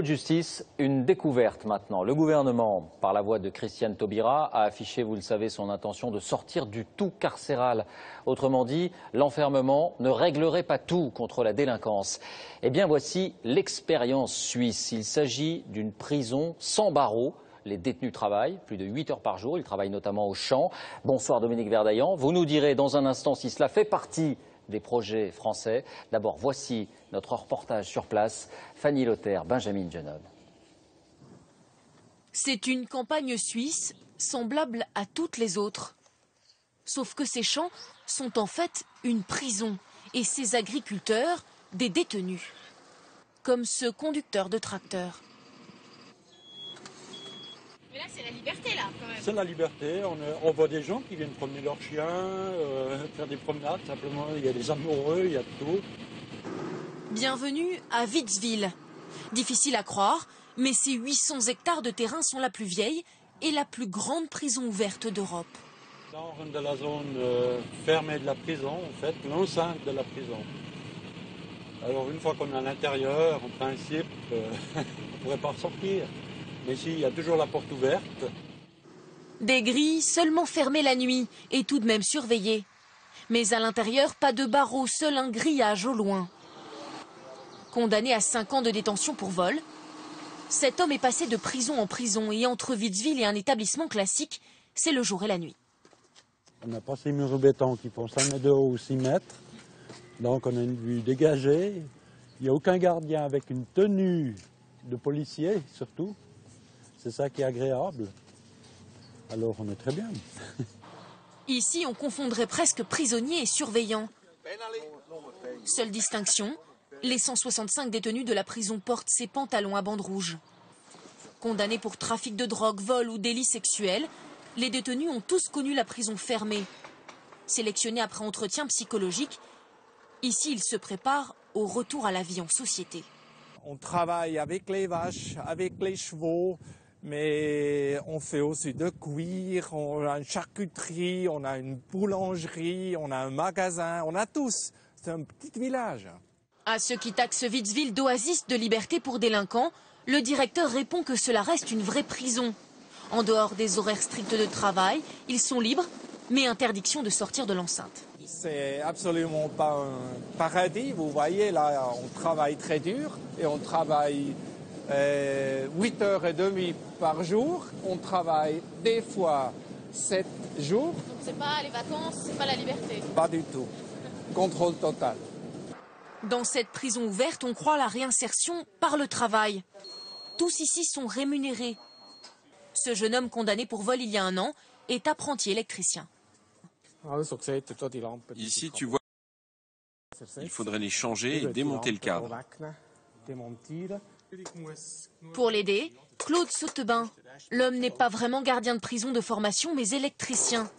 De justice, une découverte maintenant. Le gouvernement, par la voix de Christiane Taubira, a affiché, vous le savez, son intention de sortir du tout carcéral. Autrement dit, l'enfermement ne réglerait pas tout contre la délinquance. Eh bien, voici l'expérience suisse. Il s'agit d'une prison sans barreaux. Les détenus travaillent plus de 8 heures par jour. Ils travaillent notamment au champ. Bonsoir Dominique Verdaillan. Vous nous direz dans un instant si cela fait partie des projets français. D'abord, voici notre reportage sur place. Fanny Lothaire, Benjamin Genov. C'est une campagne suisse semblable à toutes les autres. Sauf que ces champs sont en fait une prison et ces agriculteurs des détenus. Comme ce conducteur de tracteur. Mais là, c'est la liberté, là, quand même. C'est la liberté. On voit des gens qui viennent promener leurs chiens, faire des promenades, simplement. Il y a des amoureux, il y a tout. Bienvenue à Witzwil. Difficile à croire, mais ces 800 hectares de terrain sont la plus vieille et la plus grande prison ouverte d'Europe. On rentre dans la zone fermée de la prison, en fait, l'enceinte de la prison. Alors, une fois qu'on est à l'intérieur, en principe, on ne pourrait pas ressortir. Mais ici, il y a toujours la porte ouverte. Des grilles seulement fermées la nuit et tout de même surveillées. Mais à l'intérieur, pas de barreaux, seul un grillage au loin. Condamné à 5 ans de détention pour vol, cet homme est passé de prison en prison et entre Witzwil et un établissement classique, c'est le jour et la nuit. On n'a pas ces murs de béton qui font 5 mètres de haut ou 6 mètres. Donc on a une vue dégagée. Il n'y a aucun gardien avec une tenue de policier, surtout. C'est ça qui est agréable. Alors on est très bien. Ici, on confondrait presque prisonniers et surveillants. Seule distinction, les 165 détenus de la prison portent ces pantalons à bandes rouges. Condamnés pour trafic de drogue, vol ou délits sexuels, les détenus ont tous connu la prison fermée. Sélectionnés après entretien psychologique, ici ils se préparent au retour à la vie en société. On travaille avec les vaches, avec les chevaux, mais on fait aussi de cuir, on a une charcuterie, on a une boulangerie, on a un magasin, on a tous. C'est un petit village. À ceux qui taxent Witzwil d'oasis de liberté pour délinquants, le directeur répond que cela reste une vraie prison. En dehors des horaires stricts de travail, ils sont libres, mais interdiction de sortir de l'enceinte. C'est absolument pas un paradis. Vous voyez, là, on travaille très dur et on travaille 8h30 par jour. On travaille des fois 7 jours. Donc, c'est pas les vacances, c'est pas la liberté. Pas du tout. Contrôle total. Dans cette prison ouverte, on croit à la réinsertion par le travail. Tous ici sont rémunérés. Ce jeune homme condamné pour vol il y a 1 an est apprenti électricien. Ici, tu vois, il faudrait les changer et démonter le cadre. Pour l'aider, Claude Sautebin. L'homme n'est pas vraiment gardien de prison de formation, mais électricien.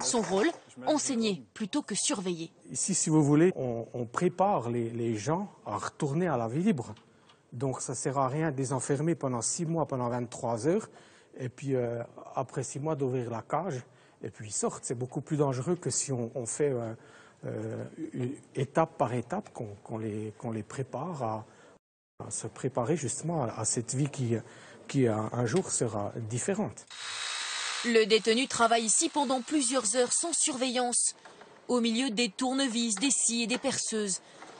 Son rôle, enseigner plutôt que surveiller. Ici, si vous voulez, on prépare les gens à retourner à la vie libre. Donc ça ne sert à rien de les enfermer pendant 6 mois, pendant 23 heures, et puis après 6 mois d'ouvrir la cage, et puis ils sortent. C'est beaucoup plus dangereux que si on fait étape par étape, qu'on les prépare à se préparer justement à cette vie qui un jour sera différente. Le détenu travaille ici pendant plusieurs heures sans surveillance, au milieu des tournevis, des scies et des perceuses.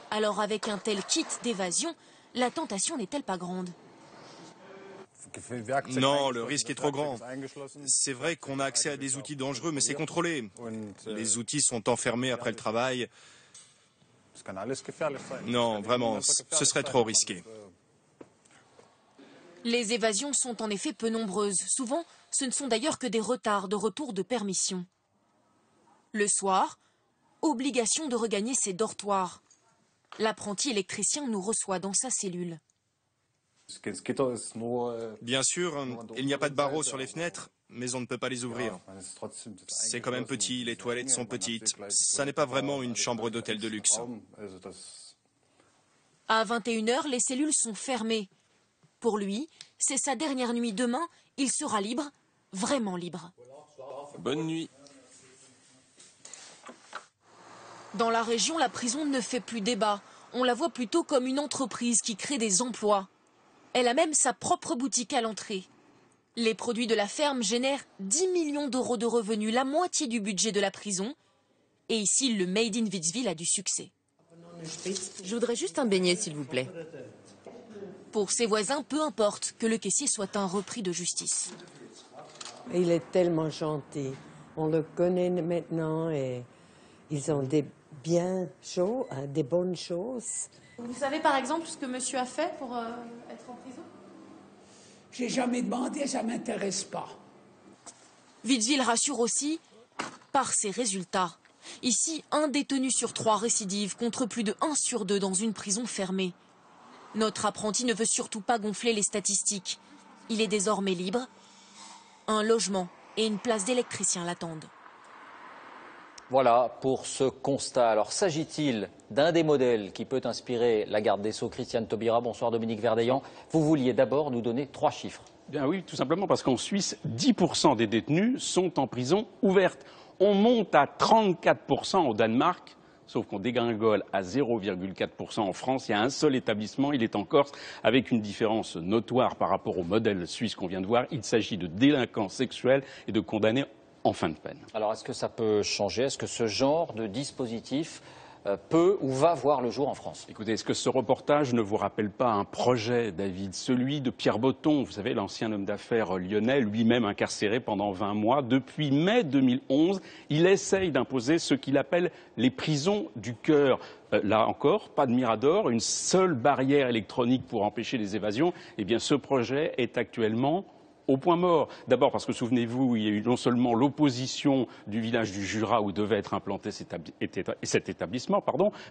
Alors avec un tel kit d'évasion, la tentation n'est-elle pas grande? Non, le risque est trop grand. C'est vrai qu'on a accès à des outils dangereux, mais c'est contrôlé. Les outils sont enfermés après le travail. Non, vraiment, ce serait trop risqué. Les évasions sont en effet peu nombreuses. Souvent, ce ne sont d'ailleurs que des retards de retour de permission. Le soir, obligation de regagner ses dortoirs. L'apprenti électricien nous reçoit dans sa cellule. Bien sûr, il n'y a pas de barreaux sur les fenêtres, mais on ne peut pas les ouvrir. C'est quand même petit, les toilettes sont petites. Ça n'est pas vraiment une chambre d'hôtel de luxe. À 21h, les cellules sont fermées. Pour lui, c'est sa dernière nuit. Demain, il sera libre, vraiment libre. Bonne nuit. Dans la région, la prison ne fait plus débat. On la voit plutôt comme une entreprise qui crée des emplois. Elle a même sa propre boutique à l'entrée. Les produits de la ferme génèrent 10 millions d'euros de revenus, la moitié du budget de la prison. Et ici, le Made in Witzwil a du succès. Je voudrais juste un beignet, s'il vous plaît. Pour ses voisins, peu importe que le caissier soit un repris de justice. Il est tellement gentil. On le connaît maintenant et ils ont des des bonnes choses. Vous savez par exemple ce que monsieur a fait pour être en prison? J'ai jamais demandé, ça m'intéresse pas. Witzwil rassure aussi par ses résultats. Ici, 1 détenu sur 3 récidive contre plus de 1 sur 2 dans une prison fermée. Notre apprenti ne veut surtout pas gonfler les statistiques. Il est désormais libre. Un logement et une place d'électricien l'attendent. Voilà pour ce constat. Alors, s'agit-il d'un des modèles qui peut inspirer la garde des Sceaux, Christiane Taubira? Bonsoir Dominique Verdeillan. Vous vouliez d'abord nous donner 3 chiffres. Bien oui, tout simplement parce qu'en Suisse, 10% des détenus sont en prison ouverte. On monte à 34% au Danemark, sauf qu'on dégringole à 0,4% en France. Il y a un seul établissement, il est en Corse, avec une différence notoire par rapport au modèle suisse qu'on vient de voir. Il s'agit de délinquants sexuels et de condamnés en fin de peine. Alors, est-ce que ça peut changer? Est-ce que ce genre de dispositif peut ou va voir le jour en France? Écoutez, est-ce que ce reportage ne vous rappelle pas un projet, David, celui de Pierre Botton, vous savez, l'ancien homme d'affaires lyonnais, lui-même incarcéré pendant 20 mois. Depuis mai 2011, il essaye d'imposer ce qu'il appelle les prisons du cœur. Là encore, pas de mirador, une seule barrière électronique pour empêcher les évasions. Eh bien, ce projet est actuellement au point mort. D'abord parce que, souvenez-vous, il y a eu non seulement l'opposition du village du Jura où devait être implanté cet établissement,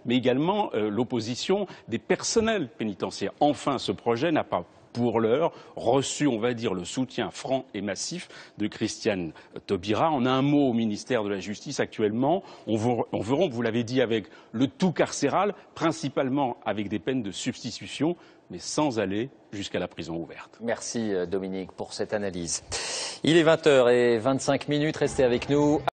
mais également l'opposition des personnels pénitentiaires. Enfin, ce projet n'a pas, pour l'heure, reçu, on va dire, le soutien franc et massif de Christiane Taubira. En un mot, au ministère de la Justice, actuellement, on verra, vous l'avez dit, avec le tout carcéral, principalement avec des peines de substitution, mais sans aller jusqu'à la prison ouverte. Merci Dominique pour cette analyse. Il est 20h25, restez avec nous.